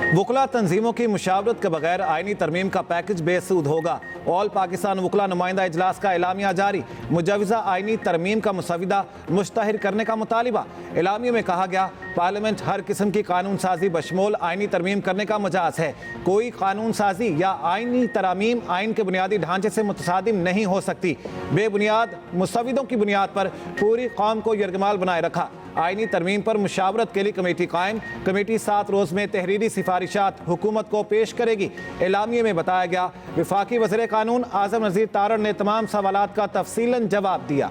वकला तंजीमों की मुशावरत के बगैर आईनी तरमीम का पैकेज बेसूद होगा। ऑल पाकिस्तान वकला नुमाइंदा इजलास का एलामिया जारी। मुजवज़ा आईनी तरमीम का मुसविदा मुश्तहर करने का मुतालिबा। एलामिया में कहा गया, पार्लियामेंट हर किस्म की कानून साजी बशमूल आईनी तरमीम करने का मजाज है। कोई कानून साजी या आईनी तरामीम आइन के बुनियादी ढांचे से मुतसादिम नहीं हो सकती। बेबुनियाद मुसविदों की बुनियाद पर पूरी कौम को यरगमाल बनाए रखा। आईनी तरमीम पर मुशावरत के लिए कमेटी कायम। कमेटी 7 रोज़ में तहरीरी सिफारिशात हुकूमत को पेश करेगी। एलामिये में बताया गया, वफाकी वज़ीर कानून आज़म नज़ीर तारड़ ने तमाम सवालात का तफसीलन जवाब दिया।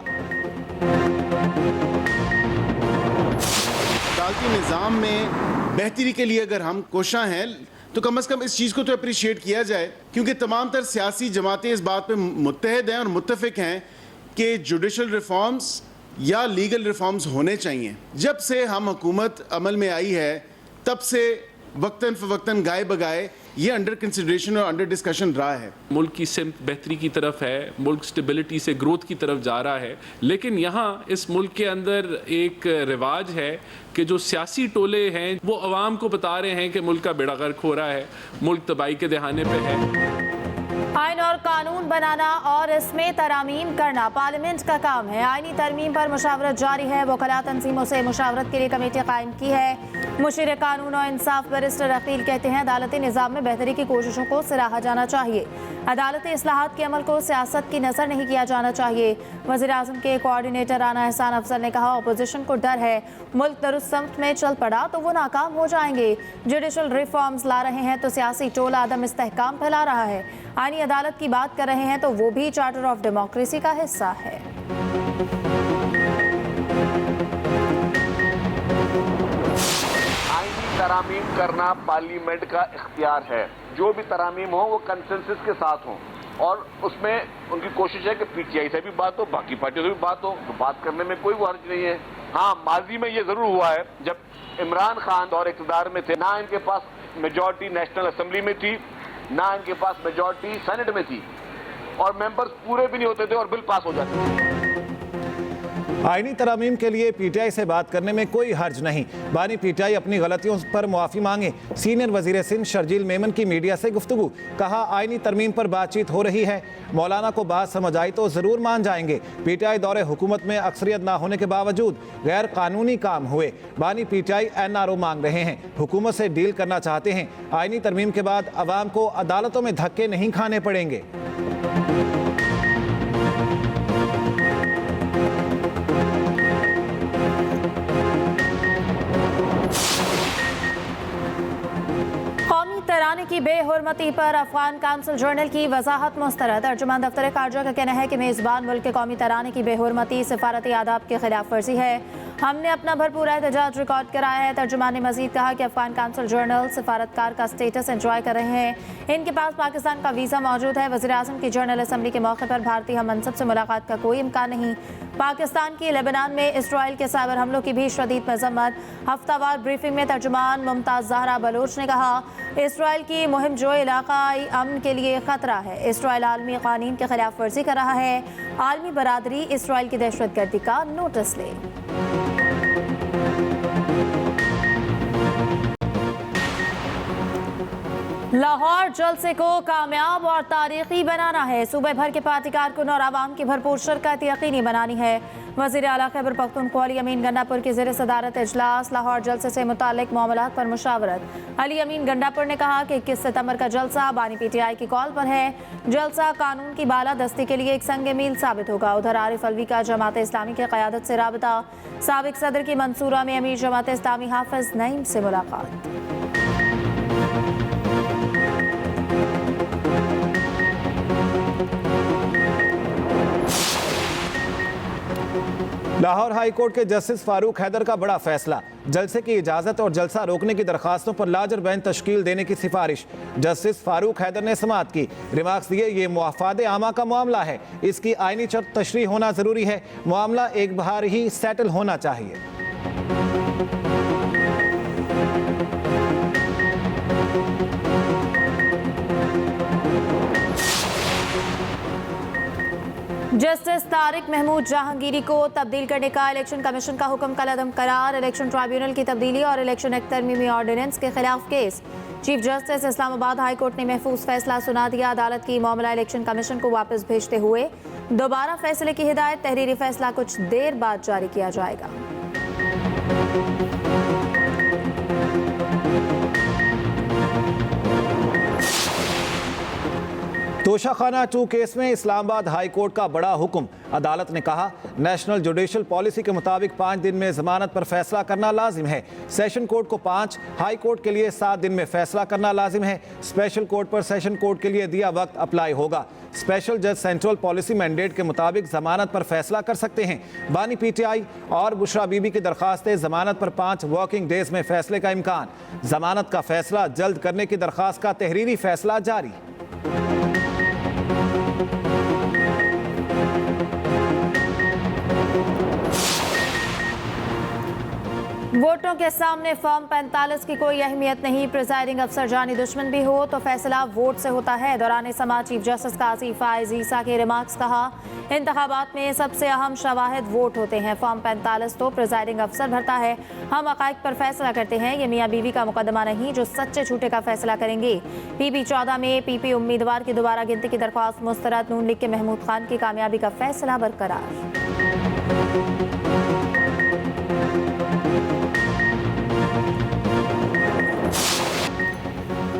अदालती निज़ाम में बेहतरी के लिए अगर हम कोशां हैं तो कम से कम इस चीज़ को तो अप्रिशिएट किया जाए, क्योंकि तमाम तर सियासी जमातें इस बात पे मुत्तहद हैं और मुत्तफिक हैं कि जुडिशल रिफॉर्म्स या लीगल रिफॉर्म्स होने चाहिए। जब से हम हुकूमत अमल में आई है तब से वक्तन फ़वक्तन गाए बगाए ये अंडर कंसिडरेशन और अंडर डिस्कशन रहा है। मुल्क की सिमत बेहतरी की तरफ है, मुल्क स्टेबिलिटी से ग्रोथ की तरफ जा रहा है, लेकिन यहाँ इस मुल्क के अंदर एक रिवाज है कि जो सियासी टोले हैं वो अवाम को बता रहे हैं कि मुल्क का बेड़ा गर्क हो रहा है, मुल्क तबाही के दहाने पे है। आइन और कानून बनाना और इसमें तरामीम करना पार्लियामेंट का काम है। आइनी तरमीम पर मुशावरत जारी है। वकला तंजीमों से मुशावरत के लिए कमेटी कायम की है। मुशीर कानून और इंसाफ बैरिस्टर अकील कहते हैं, अदालती निज़ाम में बेहतरी की कोशिशों को सराहा जाना चाहिए। अदालती इस्लाहात के अमल को सियासत की नज़र नहीं किया जाना चाहिए। वज़ीर आज़म के कोऑर्डिनेटर राना एहसान अफजल ने कहा, अपोजिशन को डर है मुल्क दुरुस्त समत में चल पड़ा तो वो नाकाम हो जाएंगे। जुडिशल रिफॉर्म्स ला रहे हैं तो सियासी टोला आदम इस्तेहकाम फैला रहा है। आईनी अदालत की बात कर रहे हैं तो वो भी चार्टर ऑफ डेमोक्रेसी का हिस्सा है। आईनी तरामीम करना पार्लियामेंट का इख्तियार है। जो भी तरामीम हो वो कंसेंसस के साथ हो और उसमें उनकी कोशिश है कि पीटीआई से भी बात हो, बाकी पार्टियों से भी बात हो, तो बात करने में कोई हर्ज नहीं है। हाँ, माजी में ये जरूर हुआ है जब इमरान खान दौर इक़्तिदार में थे, ना इनके पास मेजॉरिटी नेशनल असेंबली में थी, ना इनके पास मेजॉरिटी सेनेट में थी और मेंबर्स पूरे भी नहीं होते थे और बिल पास हो जाते थे। आईनी तरामीम के लिए पीटीआई से बात करने में कोई हर्ज नहीं। बानी पीटीआई अपनी गलतियों पर मुआफ़ी मांगे। सीनियर वज़ीर सिंध शर्जील मेमन की मीडिया से गुफ्तगू। कहा, आईनी तरमीम पर बातचीत हो रही है, मौलाना को बात समझ आई तो ज़रूर मान जाएंगे। पीटीआई दौरे हुकूमत में अक्सरियत ना होने के बावजूद गैर कानूनी काम हुए। बानी पीटीआई NRO मांग रहे हैं, हुकूमत से डील करना चाहते हैं। आईनी तरमीम के बाद अवाम को अदालतों में धक्के नहीं खाने पड़ेंगे। तराने की बेहुरमती पर अफगान काउंसिल जर्नल की वजाहत मुस्तरद। तर्जुमान दफ्तर खारजा का कहना है कि मेज़बान मुल्क के कौमी तराने की बेहुरमती सिफारती आदाब की खिलाफ वर्जी है। हमने अपना भरपूर एहतजाज रिकॉर्ड कराया है। तर्जुमान ने मजीद कहा कि अफगान काउंसिल जर्नल सिफारतकार का स्टेटस एंजॉय कर रहे हैं। इनके पास पाकिस्तान का वीज़ा मौजूद है। वज़ीर आज़म की जर्नल असम्बली के मौके पर भारतीय हम मनसब से मुलाकात का कोई इम्कान नहीं। पाकिस्तान की लेबनान में इसराइल के साइबर हमलों की भी शदीद मजम्मत। हफ्तावार ब्रीफिंग में तर्जुमान मुमताज़ ज़हरा बलोच ने कहा, इसराइल की मुहिम जो इलाकाई अमन के लिए खतरा है। इसराइल आलमी कानून की खिलाफ वर्जी कर रहा है। आलमी बरादरी इसराइल की दहशतगर्दी का नोटिस ले। लाहौर जलसे को कामयाब और तारीखी बनाना है। सूबे भर के पार्टी कारकुन और आवाम की भरपूर शिरकत यकीनी बनानी है। वज़ीर आला खैबर पख्तूनख्वा अली अमीन गंडापुर की ज़ेर सदारत इजलास। लाहौर जलसे से मुतालिक मामलात पर मुशावरत। अली अमीन गंडापुर ने कहा कि 21 सितंबर का जलसा बानी पीटीआई की कॉल पर है। जलसा कानून की बालादस्ती के लिए एक संग मील साबित होगा। उधर आरिफ अलवी का जमात इस्लामी की क़यादत से राबता। साबिक सदर की मंसूरा में अमीर जमात इस्लामी हाफिज नईम से मुलाकात। लाहौर हाई कोर्ट के जस्टिस फारूक हैदर का बड़ा फैसला। जलसे की इजाज़त और जलसा रोकने की दरखास्तों पर लाजर बेंच तश्कील देने की सिफारिश। जस्टिस फारूक हैदर ने समाअत की। रिमार्क्स दिए, ये मुआफ़ाद आमा का मामला है, इसकी आइनी तशरीह होना ज़रूरी है। मामला एक बार ही सेटल होना चाहिए। जस्टिस तारिक महमूद जहांगीरी को तब्दील करने का इलेक्शन कमीशन का हुक्म कलअदम करार। इलेक्शन ट्राइब्यूनल की तब्दीली और इलेक्शन एक्ट तरमीमी ऑर्डिनेंस के खिलाफ case. Chief justice Islamabad high court ने महफूज फैसला सुना दिया। अदालत की मामला इलेक्शन कमीशन को वापस भेजते हुए दोबारा फैसले की हिदायत। तहरीरी फैसला कुछ देर बाद जारी किया जाएगा। तोशाखाना 2 केस में इस्लामाबाद हाई कोर्ट का बड़ा हुक्म। अदालत ने कहा, नेशनल जुडिशल पॉलिसी के मुताबिक 5 दिन में जमानत पर फैसला करना लाजिम है। सेशन कोर्ट को 5, हाई कोर्ट के लिए 7 दिन में फैसला करना लाजिम है। स्पेशल कोर्ट पर सेशन कोर्ट के लिए दिया वक्त अप्लाई होगा। स्पेशल जज सेंट्रल पॉलिसी मैंडेट के मुताबिक जमानत पर फैसला कर सकते हैं। बानी PTI और बुशरा बीबी की दरखास्तें जमानत पर 5 वर्किंग डेज में फैसले का इम्कान। जमानत का फैसला जल्द करने की दरखास्त का तहरीरी फैसला जारी। वोटों के सामने फॉर्म 45 की कोई अहमियत नहीं। प्रिजाइडिंग अफसर जानी दुश्मन भी हो तो फैसला वोट से होता है। दौरान समा चीफ जस्टिस काजी फाइज ईसा के रिमार्क्स कहा, इंतखाबात में सबसे अहम शवाहिद वोट होते हैं। फॉर्म 45 तो प्रिजाइडिंग अफसर भरता है। हम हक़ाइक़ पर फैसला करते हैं। ये मियाँ बीवी का मुकदमा नहीं जो सच्चे झूठे का फैसला करेंगे। PP 14 में PP उम्मीदवार की दोबारा गिनती की दरख्वास्त मुस्तरद। नून लीग के महमूद खान की कामयाबी का फैसला बरकरार।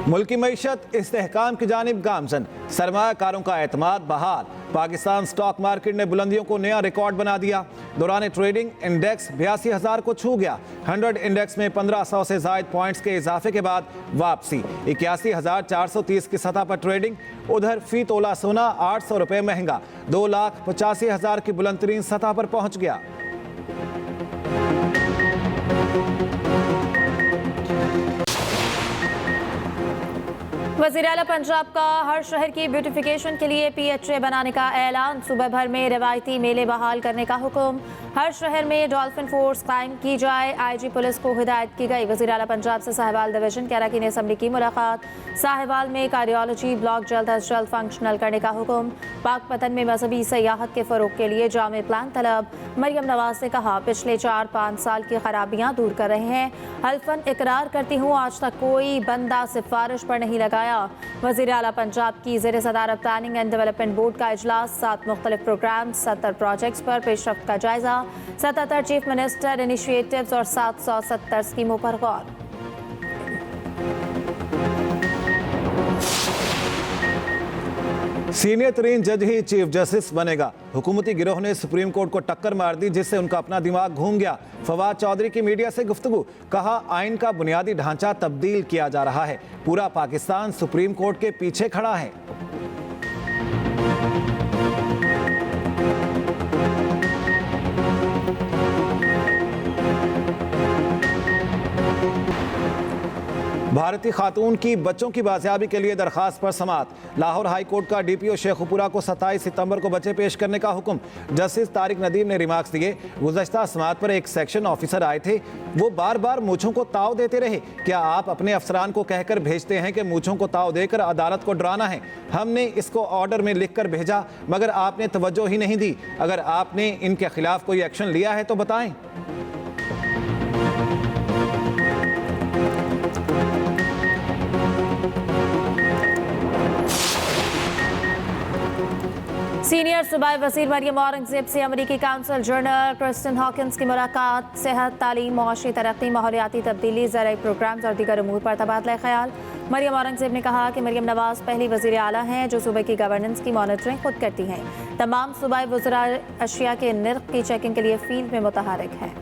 मुल्की मईशत इस्तेहकाम की जानिब गामजन। सरमायाकारों का एतमाद बहाल। पाकिस्तान स्टॉक मार्केट ने बुलंदियों को नया रिकॉर्ड बना दिया। दौरान ट्रेडिंग इंडेक्स 82,000 को छू गया। 100 इंडेक्स में 1500 से ज़ायद पॉइंट्स के इजाफे के बाद वापसी। 81,430 की सतह पर ट्रेडिंग। उधर फी तोला सोना 800 रुपये महंगा 2,85,000 की बुलंद तरीन सतह पर पहुंच गया। वज़ीर आला पंजाब का हर शहर की ब्यूटिफिकेशन के लिए PHA बनाने का ऐलान। सूबे भर में रिवायती मेले बहाल करने का हुक्म। हर शहर में डॉल्फिन फोर्स कायम की जाए। IG पुलिस को हिदायत की गई। वज़ीर आला पंजाब से साहिवाल डिवीजन के अरकान असम्बली की मुलाकात। साहिवाल में कार्डियोलॉजी ब्लॉक जल्द अज जल्द फंक्शनल करने का हुक्म। पाकपतन में मजहबी सयाहत के फ़रोग के लिए जामे प्लान तलब। मरियम नवाज ने कहा, पिछले 4-5 साल की खराबियाँ दूर कर रहे हैं। हल्फन इकरार करती हूँ, आज तक कोई बंदा सिफारिश पर नहीं लगाया। वज़ीर आला पंजाब की ज़ेर सदारत प्लानिंग एंड डेवलपमेंट बोर्ड का इजलास। 7 मुख्तलिफ प्रोग्राम 70 प्रोजेक्ट्स पर पेशरफ्त का जायजा। 77 चीफ मिनिस्टर इनिशिएटिव्स और 770 स्कीमों पर गौर। सीनियर तरीन जज ही चीफ जस्टिस बनेगा। हुकूमती गिरोह ने सुप्रीम कोर्ट को टक्कर मार दी, जिससे उनका अपना दिमाग घूम गया। फवाद चौधरी की मीडिया से गुफ्तगू। कहा, आइन का बुनियादी ढांचा तब्दील किया जा रहा है। पूरा पाकिस्तान सुप्रीम कोर्ट के पीछे खड़ा है। भारतीय खातून की बच्चों की बाजियाबी के लिए दरखास्त पर समाअत। लाहौर हाई कोर्ट का DPO शेखुपुरा को 27 सितंबर को बच्चे पेश करने का हुक्म। जस्टिस तारिक नदीम ने रिमार्क्स दिए, गुज़श्ता समाअत पर एक सेक्शन ऑफिसर आए थे, वो बार बार मूंछों को ताव देते रहे। क्या आप अपने अफसरान को कहकर भेजते हैं कि मूंछों को ताव देकर अदालत को डराना है? हमने इसको ऑर्डर में लिख कर भेजा, मगर आपने तवज्जो ही नहीं दी। अगर आपने इनके खिलाफ कोई एक्शन लिया है तो बताएं। सीनियर सूबाई वज़ीर मरियम औरंगज़ेब से अमरीकी काउंसिल जनरल क्रिस्टन हॉकिंस की मुलाकात। सेहत, तालीम, मुआशी तरक्की, माहौलियाती तब्दीली, ज़राई प्रोग्राम्स और दीगर उमूर पर तबादला ख्याल। मरियम औरंगज़ेब ने कहा कि मरियम नवाज पहली वज़ीर आला हैं जो सूबे की गवर्नेंस की मॉनिटरिंग खुद करती हैं। तमाम सूबाई वज़रा अशिया के निर्ख की चेकिंग के लिए फील्ड में मुतहरिक हैं।